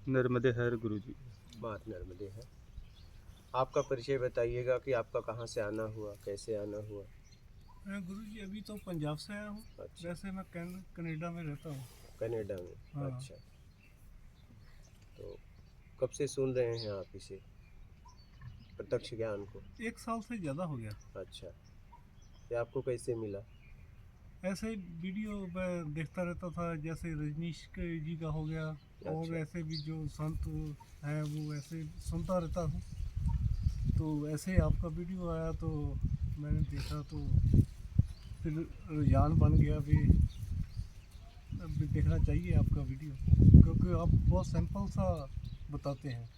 नर्मदे हर गुरुजी। बात नर्मदे है। आपका परिचय बताइएगा कि आपका कहाँ से आना हुआ, कैसे आना हुआ। मैं गुरुजी अभी तो पंजाब से आया हूँ। अच्छा। वैसे मैं कनाडा में रहता हूँ। कनाडा में। हाँ। अच्छा, तो कब से सुन रहे हैं आप इसे, प्रत्यक्ष ज्ञान को? 1 साल से ज़्यादा हो गया। अच्छा, ये आपको कैसे मिला? ऐसे ही वीडियो मैं देखता रहता था, जैसे रजनीश जी का हो गया और अच्छा। ऐसे भी जो संत हैं वो ऐसे सुनता रहता हूँ। तो ऐसे ही आपका वीडियो आया तो मैंने देखा, तो फिर रुझान बन गया भी अभी देखना चाहिए आपका वीडियो, क्योंकि आप बहुत सिंपल सा बताते हैं।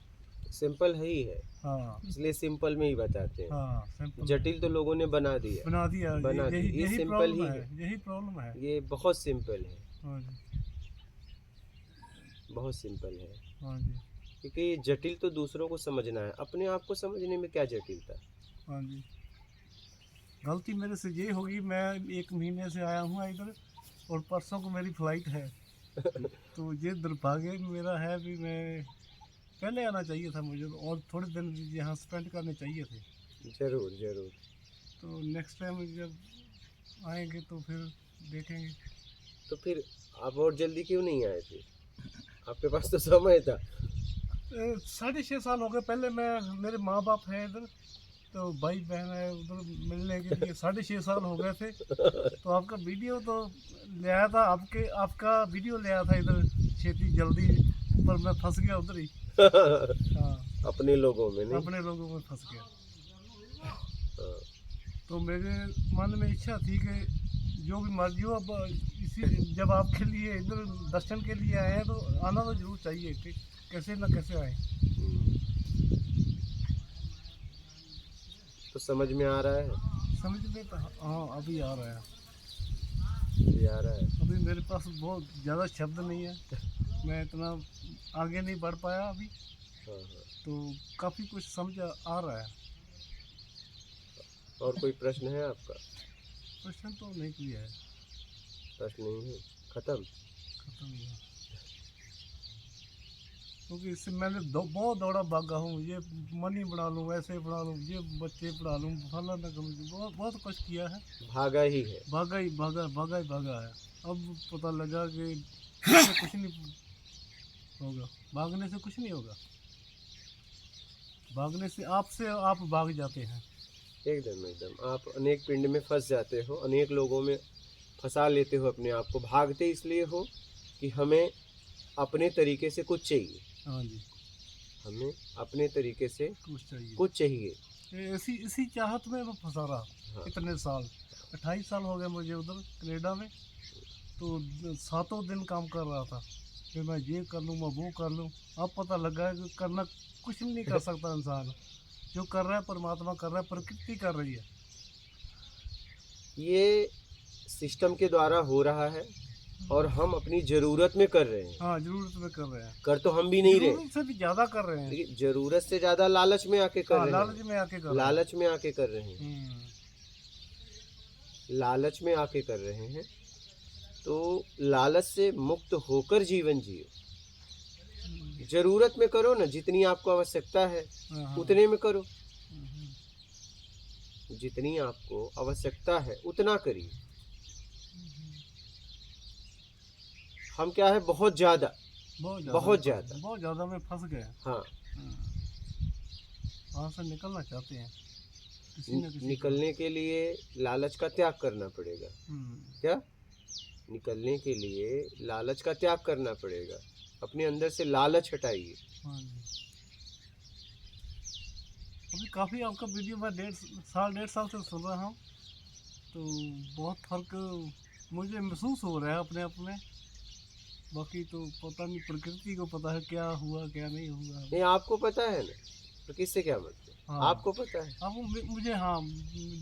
सिंपल है ही है, हाँ इसलिए सिंपल में ही बताते हैं। हाँ, सिंपल जटिल तो लोगों ने बना दिया। बना दिया। बना यही दिया। ये यही सिंपल प्रॉब्लम ही है, है। यही प्रॉब्लम है। ये बहुत सिंपल है, हाँ जी, बहुत सिंपल है। हाँ जी, क्योंकि ये जटिल तो दूसरों को समझना है, अपने आप को समझने में क्या जटिलता। हाँ जी। गलती मेरे से ये होगी, मैं 1 महीने से आया हूँ इधर और परसों को मेरी फ्लाइट है। तो ये दुर्भाग्य मेरा है भी, मैं पहले आना चाहिए था मुझे, और थोड़े दिन यहाँ स्पेंड करने चाहिए थे। जरूर जरूर। तो नेक्स्ट टाइम जब आएंगे तो फिर देखेंगे। तो फिर आप और जल्दी क्यों नहीं आए फिर? आपके पास तो समय था। 6.5 साल हो गए। पहले मेरे माँ बाप हैं इधर, तो भाई बहन है उधर, मिलने के लिए 6.5 साल हो गए थे। तो आपका वीडियो तो ले आया था, आपका वीडियो ले आया था इधर छेती जल्दी, पर मैं फंस गया उधर ही। हाँ, अपने लोगों में नहीं। अपने लोगों में फंस गया। हाँ। तो मेरे मन में इच्छा थी कि जो भी मर्जी हो, अब इसी जब आपके लिए इधर दर्शन के लिए आए हैं तो आना तो जरूर चाहिए कि कैसे न कैसे आए। तो समझ में आ रहा है? समझ में तो हाँ अभी आ रहा है। ये आ रहा है। अभी मेरे पास बहुत ज़्यादा शब्द नहीं है, मैं इतना आगे नहीं बढ़ पाया अभी। हाँ हाँ। तो काफ़ी कुछ समझ आ रहा है। और कोई प्रश्न है आपका? प्रश्न तो नहीं किया है। प्रश्न नहीं है, खत्म। खत्म हुआ, क्योंकि इससे मैंने बहुत दौड़ा भागा हूँ। ये मनी बना लूँ, ऐसे बना लूँ, ये बच्चे पढ़ा लूँ, फला न करूँ, बहुत बहुत कुछ किया है। भागा ही है। भागा ही भागा, भागा ही भागा है। अब पता लगा कि इससे कुछ नहीं होगा, भागने से कुछ नहीं होगा। भागने से आप भाग जाते हैं। एकदम एकदम। आप अनेक पिंड में फंस जाते हो, अनेक लोगों में फंसा लेते हो अपने आप को। भागते इसलिए हो कि हमें अपने तरीके से कुछ चाहिए। हाँ जी, हमें अपने तरीके से कुछ चाहिए। कुछ चाहिए। इसी चाहत में मैं फंसा रहा। हाँ। इतने साल, 28 साल हो गए मुझे उधर कनाडा में। तो 7 दिन काम कर रहा था कि मैं ये कर लूँ, मैं वो कर लूँ। अब पता लगा है कि करना कुछ नहीं कर सकता इंसान। जो कर रहा है परमात्मा कर रहा है, प्रकृति कर रही है। ये सिस्टम के द्वारा हो रहा है और हम अपनी ज़रूरत में कर रहे हैं। हाँ, जरूरत में कर रहे हैं। कर तो हम भी नहीं रहे, जरूरत से भी ज़्यादा कर रहे हैं। लेकिन ज़रूरत से ज़्यादा लालच में आके कर हाँ, रहे लालच हैं। में आके कर रहे हैं। लालच में आके कर रहे हैं। लालच में आके कर रहे हैं। तो लालच से मुक्त होकर जीवन जियो। जरूरत में करो ना, जितनी आपको आवश्यकता है हाँ, उतने में करो। जितनी आपको आवश्यकता है उतना करिए। हम क्या है, बहुत ज़्यादा बहुत ज़्यादा में फंस गए। हाँ। वहाँ से निकलना चाहते हैं किसी न किसी निकलने के लिए लालच का त्याग करना पड़ेगा। क्या? निकलने के लिए लालच का त्याग करना पड़ेगा। अपने अंदर से लालच हटाइए। हाँ जी। अभी काफ़ी आपका वीडियो मैं 1.5 साल से सुन रहा हूँ। तो बहुत फर्क मुझे महसूस हो रहा है अपने आप में। बाकी तो पता नहीं, प्रकृति को पता है क्या हुआ क्या नहीं हुआ। नहीं, आपको पता है ना, तो किससे क्या मतलब? हाँ, आपको पता है। अब मुझे हाँ,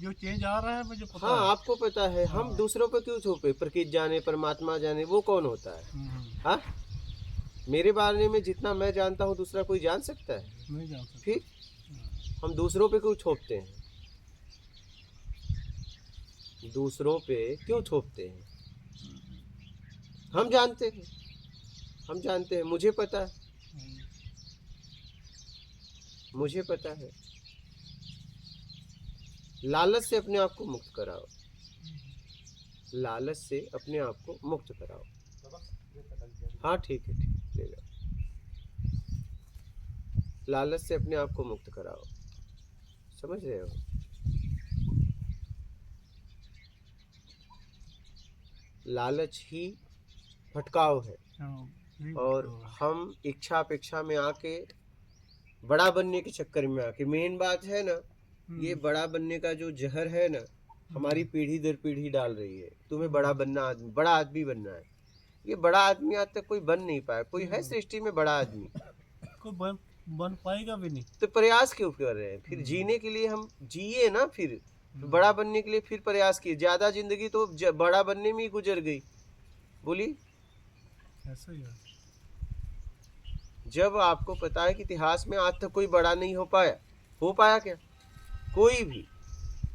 जो चेंज आ रहा है मुझे पता हाँ, है। आपको पता है। हम दूसरों पर क्यों थोपे? प्रकृति जाने, परमात्मा जाने, वो कौन होता है? हाँ, मेरे बारे में जितना मैं जानता हूँ दूसरा कोई जान सकता है? नहीं जान सकता। फिर हम दूसरों पे क्यों थोपते हैं? दूसरों पे क्यों थोपते हैं? हम जानते हैं, हम जानते हैं, मुझे पता है। मुझे पता है। लालच से अपने आप को मुक्त कराओ, लालच से अपने आप को मुक्त कराओ। हाँ ठीक है, ठीक ले लो। लालच से अपने आप को मुक्त कराओ, समझ रहे हो? लालच ही भटकाव है। हाँ, यही और बताओ। हम इच्छा अपेक्षा में आके, बड़ा बनने के चक्कर में आके, मेन बात है ना, ये बड़ा बनने का जो जहर है ना, हमारी पीढ़ी दर पीढ़ी डाल रही है। तुम्हें बड़ा बनना, आदमी बड़ा आदमी बनना है। ये बड़ा आदमी आज तक कोई बन नहीं पाया। कोई है सृष्टि में बड़ा आदमी? कोई बन पाएगा भी नहीं। तो प्रयास क्यों कर रहे हैं फिर? जीने के लिए हम जिए ना, फिर बड़ा बनने के लिए फिर प्रयास किए। ज्यादा जिंदगी तो बड़ा बनने में ही गुजर गई। बोलिए, ऐसा ही है। जब आपको पता है कि इतिहास में आज तक कोई बड़ा नहीं हो पाया क्या? कोई भी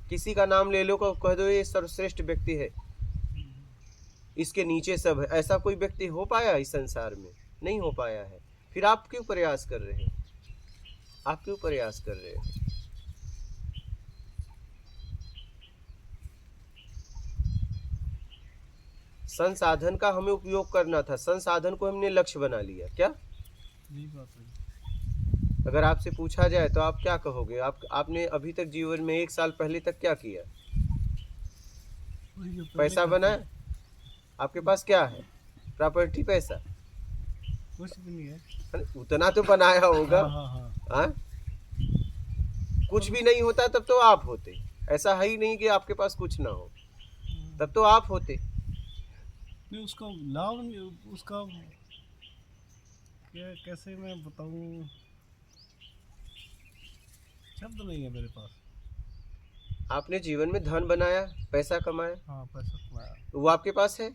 किसी का नाम ले लो, कह दो ये सर्वश्रेष्ठ व्यक्ति है, इसके नीचे सब है, ऐसा कोई व्यक्ति हो पाया इस संसार में? नहीं हो पाया है। फिर आप क्यों प्रयास कर रहे हैं? आप क्यों प्रयास कर रहे हैं? संसाधन का हमें उपयोग करना था, संसाधन को हमने लक्ष्य बना लिया। क्या यही बात है। अगर आपसे पूछा जाए तो आप क्या कहोगे? आपने अभी तक जीवन में 1 साल पहले तक क्या किया? वही जो पहले पैसा करते बनाया? हैं, आपके पास क्या है? प्रॉपर्टी, पैसा? कुछ भी नहीं है। अरे उतना तो बनाया होगा। हाँ हाँ हाँ। हाँ? कुछ भी नहीं होता तब तो आप होते। ऐसा है ही नहीं कि आपके पास कुछ ना हो, तब तो आप होते। नहीं, उसका लाभ नहीं, उसका क्या, कैसे मैं बताऊं, शब्द नहीं है मेरे पास। आपने जीवन में धन बनाया, पैसा कमाया, हाँ, पैसा कमाया, वो आपके पास है।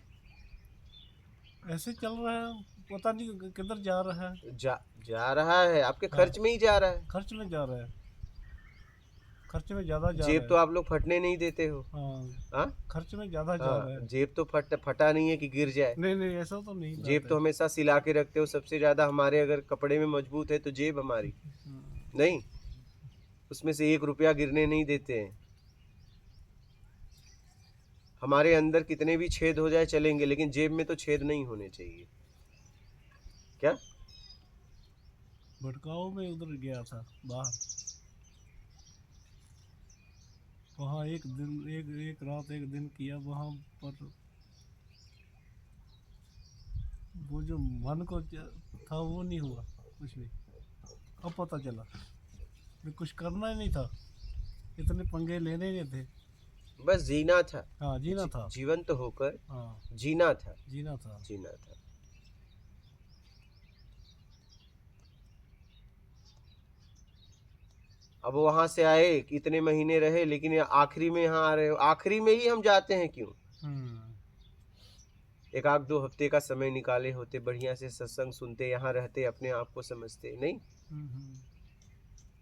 ऐसे चल रहा है, पता नहीं किधर जा रहा है। जा रहा है, आपके खर्च में ही जा रहा है। खर्च में जा रहा है, खर्च में ज्यादा जा जेब रहा तो है। आप लोग फटने नहीं देते हो। हाँ, हाँ खर्च में ज्यादा जा रहा हाँ, है। जेब तो फटा नहीं है कि गिर जाए। नहीं नहीं, ऐसा तो नहीं जेब बात तो है। हमेशा सिला के रखते हो। सबसे ज्यादा हमारे अगर कपड़े में मजबूत है तो जेब हमारी नहीं, उसमें से 1 रुपया गिरने नहीं देते हैं। हमारे अंदर कितने भी छेद हो जाए चलेंगे, लेकिन जेब में तो छेद नहीं होने चाहिए। क्या भटकाव में उधर गया था बाहर, वहाँ एक दिन एक रात एक दिन किया वहाँ पर। वो जो मन को था वो नहीं हुआ कुछ भी। अब पता चला कि कुछ करना ही नहीं था, इतने पंगे लेने ही नहीं थे। बस जीना था। हाँ, जीना था। जीवंत होकर हाँ, जीना था। जीना था। जीना था। अब वहां से आए, इतने महीने रहे, लेकिन ये आखिरी में यहाँ आ रहे हो। आखिरी में ही हम जाते हैं क्यों? एक आध 2 हफ्ते का समय निकाले होते, बढ़िया से सत्संग सुनते, यहाँ रहते, अपने आप को समझते। नहीं,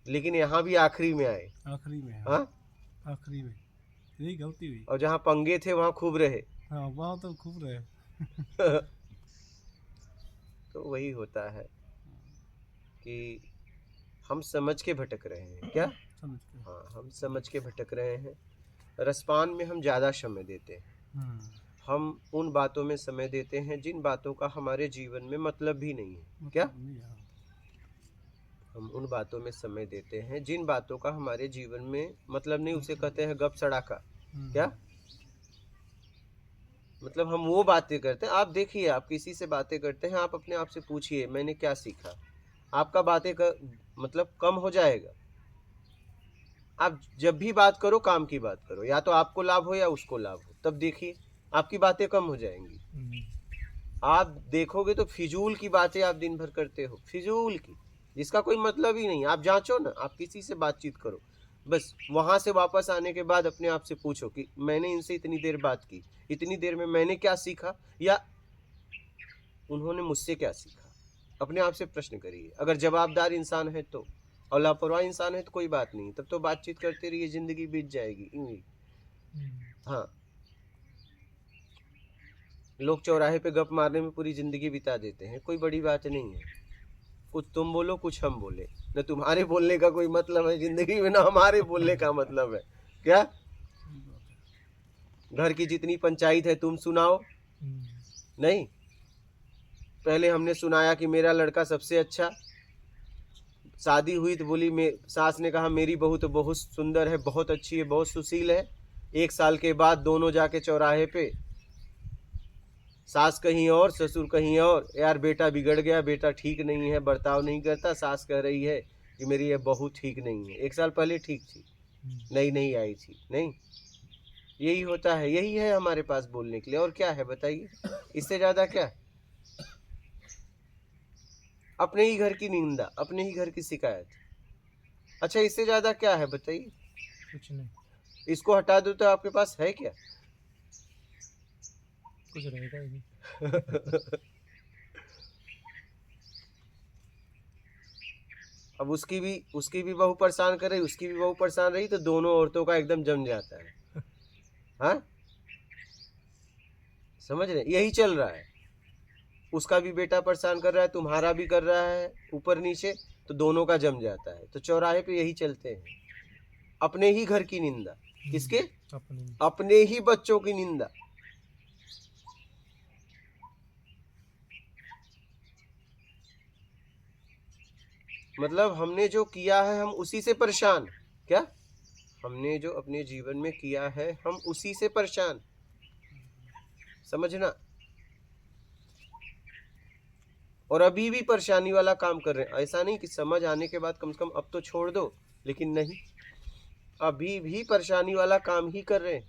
लेकिन यहाँ भी आखिरी में आए। आखिरी में। हाँ, आखिरी में यही गलती हुई। और जहाँ पंगे थे वहाँ खूब रहे। हाँ, वहाँ तो खूब रहे। तो वही होता है कि हम समझ के भटक रहे हैं। क्या? समझ के। हाँ, हम समझ के भटक रहे हैं। रसपान में हम ज़्यादा समय देते हैं। हम उन बातों में समय देते हैं जिन बातों का हमारे जीवन में मतलब भी नहीं है। क्या? हम उन बातों में समय देते हैं जिन बातों का हमारे जीवन में मतलब नहीं। उसे कहते हैं गप सड़ाका। क्या मतलब? हम वो बातें करते हैं। आप देखिए, आप किसी से बातें करते हैं, आप अपने आप से पूछिए मैंने क्या सीखा। आपका बातें का मतलब कम हो जाएगा। आप जब भी बात करो, काम की बात करो, या तो आपको लाभ हो या उसको लाभ हो, तब देखिए आपकी बातें कम हो जाएंगी। आप देखोगे तो फिजूल की बातें आप दिन भर करते हो, फिजूल की, जिसका कोई मतलब ही नहीं। आप जांचो ना, आप किसी से बातचीत करो, बस वहां से वापस आने के बाद अपने आप से पूछो कि मैंने इनसे इतनी देर बात की, इतनी देर में मैंने क्या सीखा या उन्होंने मुझसे क्या सीखा। अपने आप से प्रश्न करिए। अगर जवाबदार इंसान है तो, और लापरवाह इंसान है तो कोई बात नहीं, तब तो बातचीत करते रहिए, जिंदगी बीत जाएगी यूं ही। हाँ, लोग चौराहे पे गप मारने में पूरी जिंदगी बिता देते हैं, कोई बड़ी बात नहीं है, कुछ तुम बोलो कुछ हम बोले, न तुम्हारे बोलने का कोई मतलब है जिंदगी में, ना हमारे बोलने का मतलब है। क्या सही बात है। घर की जितनी पंचायत है तुम सुनाओ, नहीं। पहले हमने सुनाया कि मेरा लड़का सबसे अच्छा, शादी हुई तो बोली, सास ने कहा मेरी बहू तो बहुत सुंदर है, बहुत अच्छी है, बहुत सुशील है। 1 साल के बाद दोनों जाके चौराहे पे, सास कहीं और ससुर कहीं और, यार बेटा बिगड़ गया, बेटा ठीक नहीं है, बर्ताव नहीं करता। सास कह रही है कि मेरी ये बहू ठीक नहीं है। 1 साल पहले ठीक थी, नई नई आई थी, नहीं। यही होता है, यही है हमारे पास बोलने के लिए। और क्या है बताइए, इससे ज्यादा क्या? अपने ही घर की निंदा, अपने ही घर की शिकायत। अच्छा, इससे ज्यादा क्या है बताइए? कुछ नहीं, इसको हटा दो तो आपके पास है क्या? कुछ रहेगा ही नहीं। अब उसकी भी बहू परेशान कर रही, उसकी भी बहू परेशान रही, तो दोनों औरतों का एकदम जम जाता है। हाँ, समझ रहे? यही चल रहा है। उसका भी बेटा परेशान कर रहा है, तुम्हारा भी कर रहा है, ऊपर नीचे, तो दोनों का जम जाता है। तो चौराहे पे यही चलते हैं, अपने ही घर की निंदा। किसके? अपनी। अपने ही बच्चों की निंदा। मतलब हमने जो किया है हम उसी से परेशान। क्या? हमने जो अपने जीवन में किया है हम उसी से परेशान, समझना। और अभी भी परेशानी वाला काम कर रहे हैं। ऐसा नहीं कि समझ आने के बाद कम से कम अब तो छोड़ दो, लेकिन नहीं, अभी भी परेशानी वाला काम ही कर रहे हैं।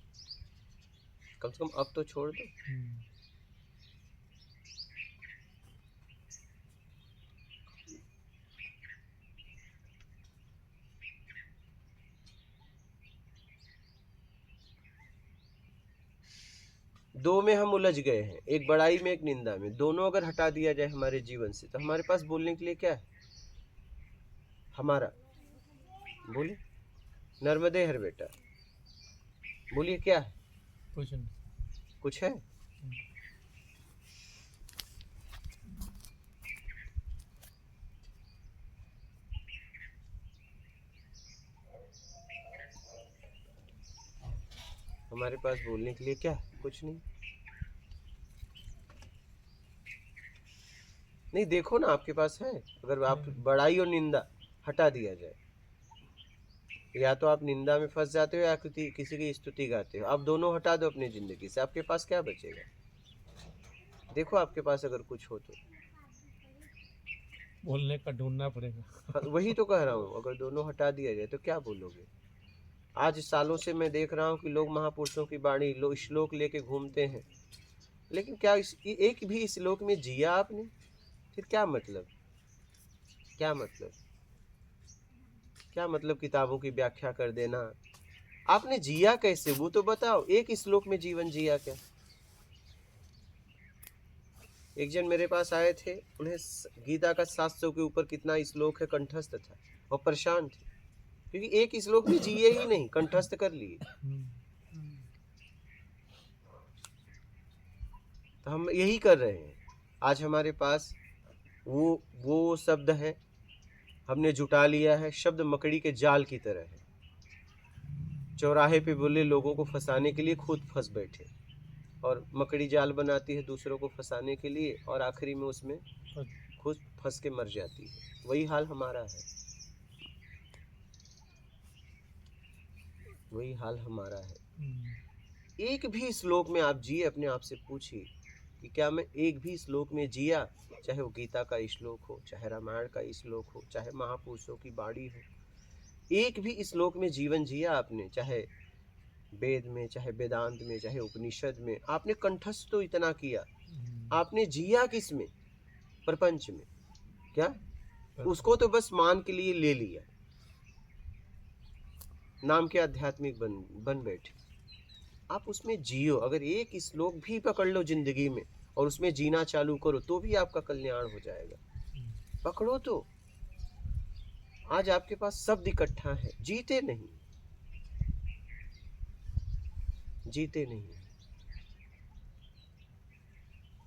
कम से कम अब तो छोड़ दो। 2 में हम उलझ गए हैं, एक बड़ाई में एक निंदा में। दोनों अगर हटा दिया जाए हमारे जीवन से, तो हमारे पास बोलने के लिए क्या है हमारा? बोलिए, नर्मदे हर बेटा, बोलिए क्या है? कुछ नहीं। कुछ है? हमारे पास बोलने के लिए क्या है? कुछ नहीं। नहीं, देखो ना, आपके पास है। अगर आप बड़ाई और निंदा हटा दिया जाए, या तो आप निंदा में फंस जाते हो या किसी की स्तुति गाते हो। आप दोनों हटा दो अपनी जिंदगी से, आपके पास क्या बचेगा? देखो आपके पास अगर कुछ हो तो। बोलने का ढूंढना पड़ेगा। हाँ, वही तो कह रहा हूँ, अगर दोनों हटा दिया जाए तो क्या बोलोगे? आज सालों से मैं देख रहा हूँ कि लोग महापुरुषों की वाणी श्लोक लेके घूमते हैं, लेकिन क्या एक भी श्लोक में जिया आपने? फिर क्या मतलब? क्या मतलब? क्या मतलब किताबों की व्याख्या कर देना? आपने जिया कैसे, वो तो बताओ। एक श्लोक में जीवन जिया क्या? एक जन मेरे पास आए थे, उन्हें गीता का 700 के ऊपर कितना श्लोक है कंठस्थ था, और परेशान थे क्योंकि एक श्लोक में जिए ही नहीं, कंठस्थ कर लिए। तो हम यही कर रहे हैं। आज हमारे पास वो शब्द है, हमने जुटा लिया है। शब्द मकड़ी के जाल की तरह है, चौराहे पे बोले लोगों को फंसाने के लिए खुद फंस बैठे, और मकड़ी जाल बनाती है दूसरों को फंसाने के लिए, और आखिरी में उसमें खुद फंस के मर जाती है। वही हाल हमारा है, वही हाल हमारा है। एक भी श्लोक में आप जिए, अपने आप से पूछिए कि क्या मैं एक भी श्लोक में जिया? चाहे वो गीता का श्लोक हो, चाहे रामायण का श्लोक हो, चाहे महापुरुषों की वाणी हो, एक भी श्लोक में जीवन जिया आपने? चाहे वेद में, चाहे वेदांत में, चाहे उपनिषद में, आपने कंठस्थ तो इतना किया, आपने जिया किस में? प्रपंच में। क्या? उसको तो बस मान के लिए ले लिया, नाम के आध्यात्मिक बन बैठे। आप उसमें जियो। अगर एक श्लोक भी पकड़ लो जिंदगी में और उसमें जीना चालू करो, तो भी आपका कल्याण हो जाएगा। पकड़ो तो। आज आपके पास शब्द इकट्ठा है, जीते नहीं, जीते नहीं।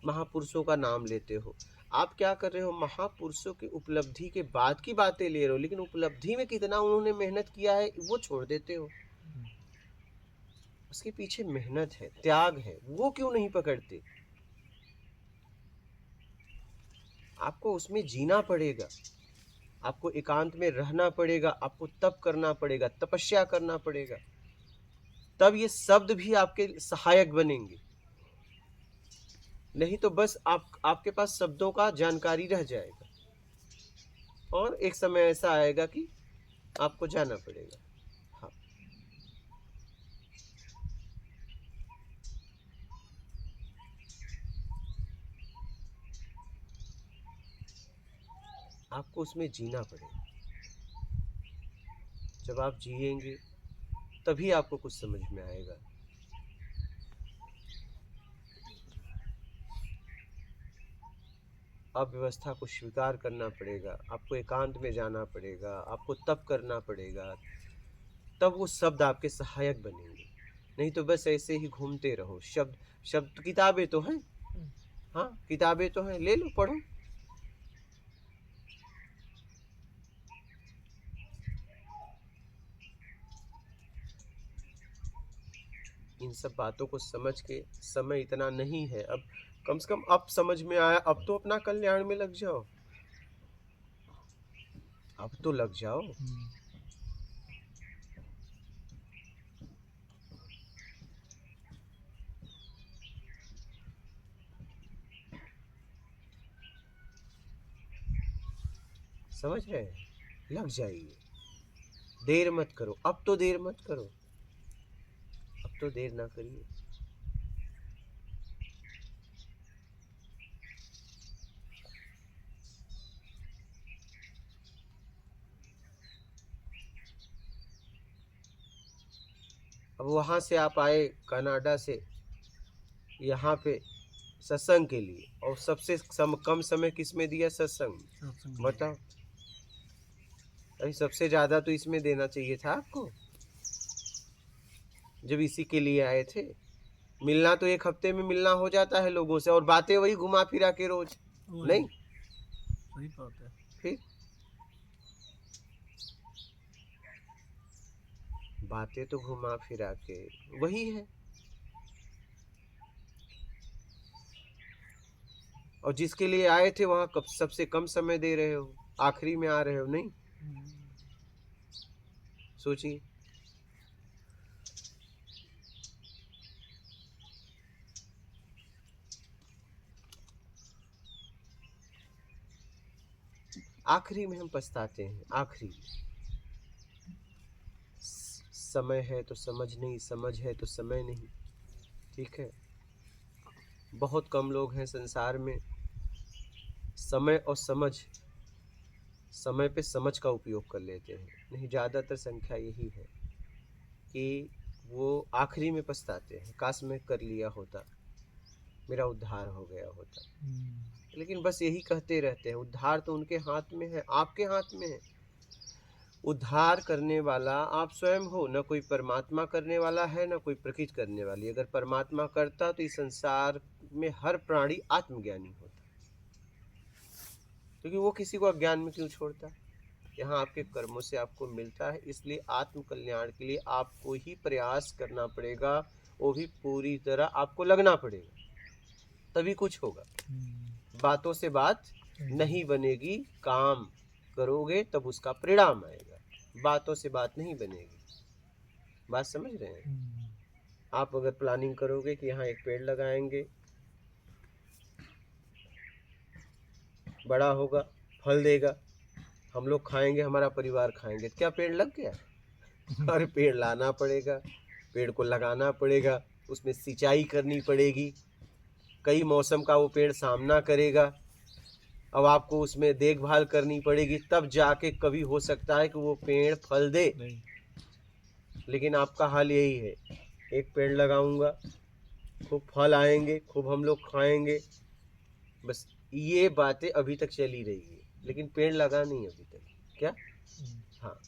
महापुरुषों का नाम लेते हो, आप क्या कर रहे हो, महापुरुषों की उपलब्धि के बाद की बातें ले रहे हो, लेकिन उपलब्धि में कितना उन्होंने मेहनत किया है वो छोड़ देते हो। उसके पीछे मेहनत है, त्याग है, वो क्यों नहीं पकड़ते? आपको उसमें जीना पड़ेगा, आपको एकांत में रहना पड़ेगा, आपको तप करना पड़ेगा, तपस्या करना पड़ेगा, तब ये शब्द भी आपके सहायक बनेंगे। नहीं तो बस आपके पास शब्दों का जानकारी रह जाएगा और एक समय ऐसा आएगा कि आपको जाना पड़ेगा। हाँ, आपको उसमें जीना पड़ेगा। जब आप जिएंगे तभी आपको कुछ समझ में आएगा। अव्यवस्था को स्वीकार करना पड़ेगा, आपको एकांत में जाना पड़ेगा, आपको तप करना पड़ेगा, तब वो शब्द आपके सहायक बनेंगे। नहीं तो बस ऐसे ही घूमते रहो। शब्द शब्द किताबें तो हैं, हाँ किताबें तो हैं, ले लो पढ़ो। इन सब बातों को समझ के, समय इतना नहीं है, अब कम से कम अब समझ में आया, अब तो अपना कल्याण में लग जाओ, अब तो लग जाओ। समझ रहे हैं? लग जाइए, देर मत करो, अब तो देर मत करो, अब तो देर ना करिए। अब वहां से आप आए कनाडा से यहाँ पे सत्संग के लिए, और सबसे कम समय किसमें दिया? सत्संग। बताओ, अरे सबसे ज्यादा तो इसमें देना चाहिए था आपको, जब इसी के लिए आए थे। मिलना तो एक हफ्ते में मिलना हो जाता है लोगों से, और बातें वही घुमा फिरा के रोज, नहीं? सही बात है। फिर बातें तो घुमा फिरा के वही है, और जिसके लिए आए थे वहां कब सबसे कम समय दे रहे हो, आखिरी में आ रहे हो, नहीं? सोचिए। आखिरी में हम पछताते हैं, आखिरी समय है तो समझ नहीं, समझ है तो समय नहीं। ठीक है, बहुत कम लोग हैं संसार में समय और समझ, समय पे समझ का उपयोग कर लेते हैं, नहीं ज़्यादातर संख्या यही है कि वो आखिरी में पछताते हैं, काश मैं कर लिया होता, मेरा उद्धार हो गया होता। लेकिन बस यही कहते रहते हैं, उद्धार तो उनके हाथ में है, आपके हाथ में है। उद्धार करने वाला आप स्वयं हो, न कोई परमात्मा करने वाला है, न कोई प्रकृति करने वाली। अगर परमात्मा करता तो इस संसार में हर प्राणी आत्मज्ञानी होता, क्योंकि वो किसी को अज्ञान में क्यों छोड़ता? यहाँ आपके कर्मों से आपको मिलता है, इसलिए आत्म कल्याण के लिए आपको ही प्रयास करना पड़ेगा, वो भी पूरी तरह आपको लगना पड़ेगा, तभी कुछ होगा। बातों से बात नहीं बनेगी, काम करोगे तब उसका परिणाम आएगा, बातों से बात नहीं बनेगी। बात समझ रहे हैं? आप अगर प्लानिंग करोगे कि यहाँ एक पेड़ लगाएंगे, बड़ा होगा, फल देगा, हम लोग खाएंगे, हमारा परिवार खाएंगे, क्या पेड़ लग गया? अरे पेड़ लाना पड़ेगा, पेड़ को लगाना पड़ेगा, उसमें सिंचाई करनी पड़ेगी, कई मौसम का वो पेड़ सामना करेगा, अब आपको उसमें देखभाल करनी पड़ेगी, तब जाके कभी हो सकता है कि वो पेड़ फल दे। लेकिन आपका हाल यही है, एक पेड़ लगाऊंगा, खूब फल आएंगे, खूब हम लोग खाएंगे, बस ये बातें अभी तक चली रही है, लेकिन पेड़ लगा नहीं अभी तक। क्या? हाँ,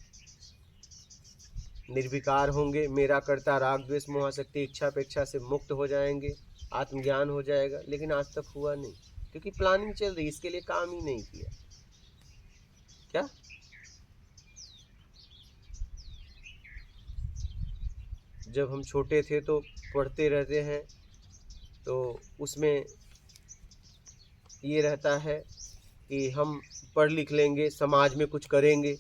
निर्विकार होंगे, मेरा कर्ता राग द्वेष मोह आसक्ति इच्छा अपेक्षा से मुक्त हो जाएंगे, आत्मज्ञान हो जाएगा, लेकिन आज तक हुआ नहीं। क्योंकि प्लानिंग चल रही, इसके लिए काम ही नहीं किया। क्या जब हम छोटे थे तो पढ़ते रहते हैं, तो उसमें ये रहता है कि हम पढ़ लिख लेंगे, समाज में कुछ करेंगे,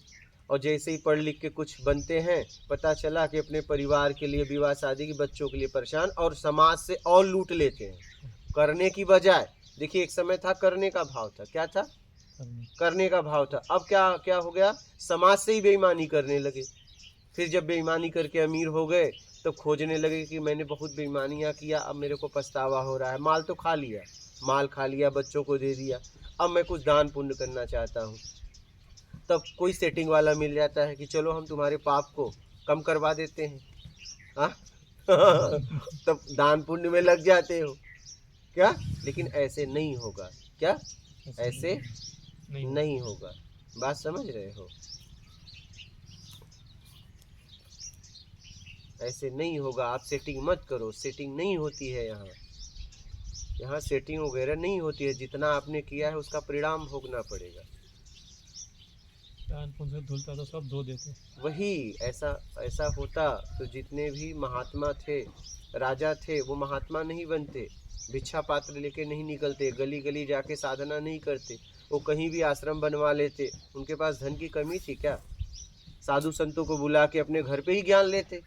और जैसे ही पढ़ लिख के कुछ बनते हैं, पता चला कि अपने परिवार के लिए, विवाह शादी की, बच्चों के लिए परेशान, और समाज से और लूट लेते हैं करने की बजाय। देखिए, एक समय था करने का भाव था, क्या था? करने का भाव था। अब क्या क्या हो गया? समाज से ही बेईमानी करने लगे। फिर जब बेईमानी करके अमीर हो गए, तो खोजने लगे कि मैंने बहुत बेईमानियां किया, अब मेरे को पछतावा हो रहा है। माल तो खा लिया, माल खा लिया, बच्चों को दे दिया, अब मैं कुछ दान पुण्य करना चाहता हूँ। तब कोई सेटिंग वाला मिल जाता है कि चलो हम तुम्हारे पाप को कम करवा देते हैं, हाँ? तब दान पुण्य में लग जाते हो, क्या? लेकिन ऐसे नहीं होगा। क्या? ऐसे नहीं होगा। बात समझ रहे हो? ऐसे नहीं होगा। आप सेटिंग मत करो, सेटिंग नहीं होती है यहाँ। यहाँ सेटिंग वगैरह नहीं होती है। जितना आपने किया है उसका परिणाम भोगना पड़ेगा। दान पुण्य से धुलता तो सब धो देते। वही ऐसा ऐसा होता तो जितने भी महात्मा थे, राजा थे, वो महात्मा नहीं बनते, भिक्षा पात्र लेके नहीं निकलते, गली गली जाके साधना नहीं करते, वो कहीं भी आश्रम बनवा लेते। उनके पास धन की कमी थी क्या? साधु संतों को बुला के अपने घर पे ही ज्ञान लेते,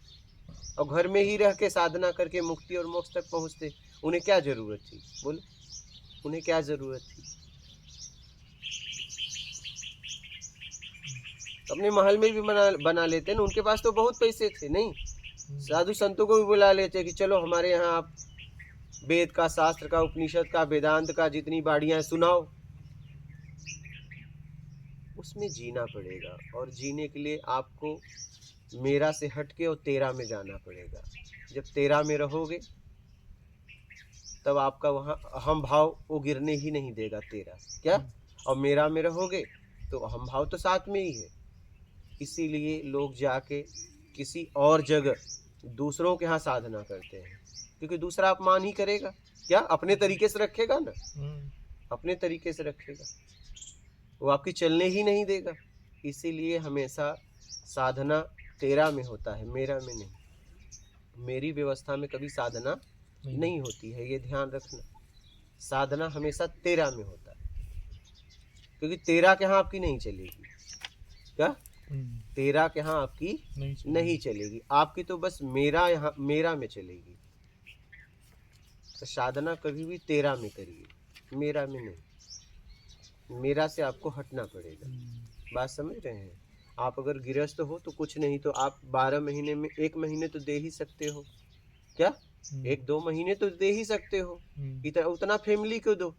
और घर में ही रह के साधना करके मुक्ति और मोक्ष तक पहुंचते। उन्हें क्या जरूरत थी? बोलो, उन्हें क्या जरूरत थी? अपने महल में भी बना लेते ना, उनके पास तो बहुत पैसे थे। नहीं, साधु संतों को भी बुला लेते कि चलो हमारे यहाँ आप वेद का, शास्त्र का, उपनिषद का, वेदांत का जितनी बाड़ियां सुनाओ। उसमें जीना पड़ेगा, और जीने के लिए आपको मेरा से हटके और तेरा में जाना पड़ेगा। जब तेरा में रहोगे तब आपका वहाँ अहम भाव वो गिरने ही नहीं देगा, तेरा। क्या? और मेरा में रहोगे तो अहम भाव तो साथ में ही है। इसीलिए लोग जाके किसी और जगह दूसरों के यहाँ साधना करते हैं, क्योंकि दूसरा अपमान ही करेगा। क्या? अपने तरीके से रखेगा ना, अपने तरीके से रखेगा, वो आपकी चलने ही नहीं देगा। इसीलिए हमेशा साधना तेरा में होता है, मेरा में नहीं। मेरी व्यवस्था में कभी साधना नहीं होती है, ये ध्यान रखना। साधना हमेशा तेरा में होता है, क्योंकि तेरा के यहाँ आपकी नहीं चलेगी। क्या? तेरा के यहाँ आपकी नहीं चलेगी, आपकी तो बस मेरा यहाँ, मेरा में चलेगी। तो साधना कभी भी तेरा में करिए, मेरा में नहीं। मेरा से आपको हटना पड़ेगा। बात समझ रहे हैं? आप अगर गृहस्थ हो तो कुछ नहीं तो आप 12 महीने में 1 महीने तो दे ही सकते हो। क्या? 1-2 महीने तो दे ही सकते हो। उतना फैमिली को दो,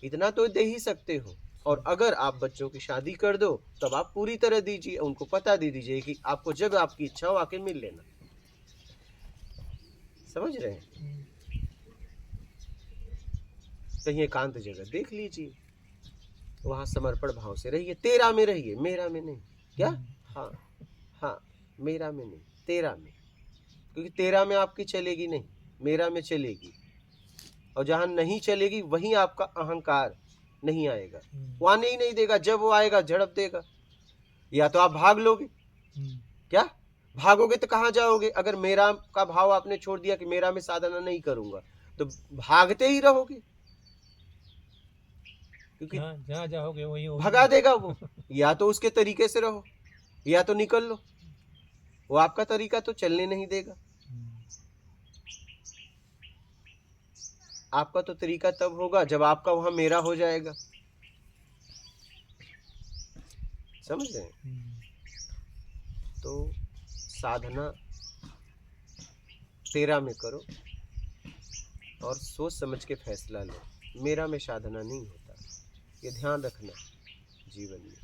इतना तो दे ही सकते हो। और अगर आप बच्चों की शादी कर दो तब आप पूरी तरह दीजिए, उनको पता दे दीजिए कि आपको जब आपकी इच्छा हो आके मिल लेना। समझ रहे हैं? कहीं एकांत जगह देख लीजिए, वहां समर्पण भाव से रहिए, तेरा में रहिए, मेरा में नहीं। क्या? हाँ हाँ, मेरा में नहीं, तेरा में। क्योंकि तेरा में आपकी चलेगी नहीं, मेरा में चलेगी। और जहां नहीं चलेगी वहीं आपका अहंकार नहीं आएगा, वो आने ही नहीं देगा। जब वो आएगा झड़प देगा, या तो आप भाग लोगे। क्या? भागोगे तो कहाँ जाओगे? अगर मेरा का भाव आपने छोड़ दिया कि मेरा में साधना नहीं करूंगा, तो भागते ही रहोगे, क्योंकि जहाँ जाओगे वही भगा देगा वो। या तो उसके तरीके से रहो, या तो निकल लो, वो आपका तरीका तो चलने नहीं देगा। आपका तो तरीका तब होगा जब आपका वहां मेरा हो जाएगा। समझ रहे हैं? तो साधना तेरा में करो, और सोच समझ के फैसला लो। मेरा में साधना नहीं होता, ये ध्यान रखना जीवन में।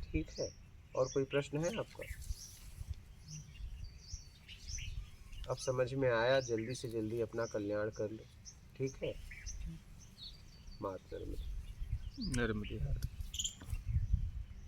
ठीक है? और कोई प्रश्न है आपका? अब समझ में आया? जल्दी से जल्दी अपना कल्याण कर लो। ठीक है? मात नर्मदे। नर्मदे।